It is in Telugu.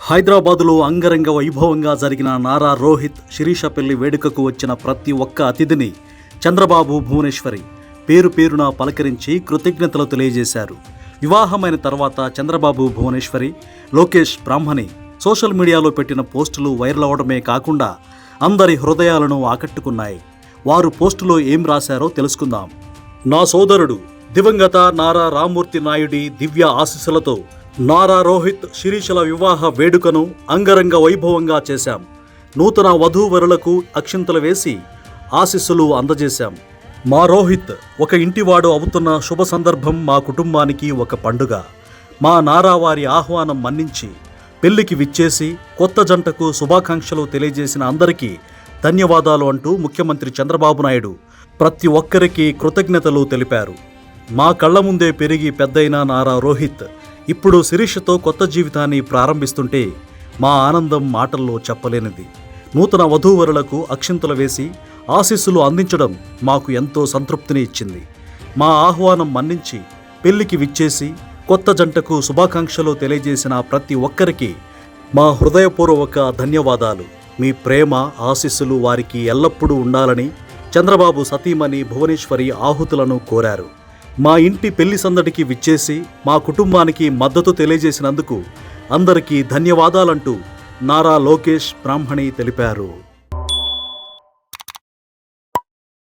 హైదరాబాదులో అంగరంగ వైభవంగా జరిగిన నారా రోహిత్ శిరీష పెళ్లి వేడుకకు వచ్చిన ప్రతి ఒక్క అతిథిని చంద్రబాబు భువనేశ్వరి పేరు పేరున పలకరించి కృతజ్ఞతలు తెలియజేశారు. వివాహమైన తర్వాత చంద్రబాబు భువనేశ్వరి, లోకేష్ బ్రాహ్మణి సోషల్ మీడియాలో పెట్టిన పోస్టులు వైరల్ అవడమే కాకుండా అందరి హృదయాలను ఆకట్టుకున్నాయి. వారు పోస్టులో ఏం రాశారో తెలుసుకుందాం. నా సోదరుడు దివంగత నారా రామ్మూర్తి నాయుడి దివ్య ఆశీస్సులతో నారా రోహిత్ శిరీషల వివాహ వేడుకను అంగరంగ వైభవంగా చేశాం. నూతన వధూవరులకు అక్షింతలు వేసి ఆశీస్సులు అందజేశాం. మా రోహిత్ ఒక ఇంటివాడు అవుతున్న శుభ సందర్భం మా కుటుంబానికి ఒక పండుగ. మా నారా వారి ఆహ్వానం మన్నించి పెళ్లికి విచ్చేసి కొత్త జంటకు శుభాకాంక్షలు తెలియజేసిన అందరికీ ధన్యవాదాలు అంటూ ముఖ్యమంత్రి చంద్రబాబు నాయుడు ప్రతి ఒక్కరికి కృతజ్ఞతలు తెలిపారు. మా కళ్ల ముందే పెరిగి పెద్దయిన నారా రోహిత్ ఇప్పుడు శిరీషతో కొత్త జీవితాన్ని ప్రారంభిస్తుంటే మా ఆనందం మాటల్లో చెప్పలేనిది. నూతన వధూవరులకు అక్షింతలు వేసి ఆశీస్సులు అందించడం మాకు ఎంతో సంతృప్తిని ఇచ్చింది. మా ఆహ్వానం మన్నించి పెళ్లికి విచ్చేసి కొత్త జంటకు శుభాకాంక్షలు తెలియజేసిన ప్రతి ఒక్కరికి మా హృదయపూర్వక ధన్యవాదాలు. మీ ప్రేమ ఆశీస్సులు వారికి ఎల్లప్పుడూ ఉండాలని చంద్రబాబు సతీమణి భువనేశ్వరి ఆహుతులను కోరారు. మా ఇంటి పెళ్లి సందడికి విచ్చేసి మా కుటుంబానికి మద్దతు తెలియజేసినందుకు అందరికీ ధన్యవాదాలంటూ నారా లోకేష్ బ్రాహ్మణి తెలిపారు.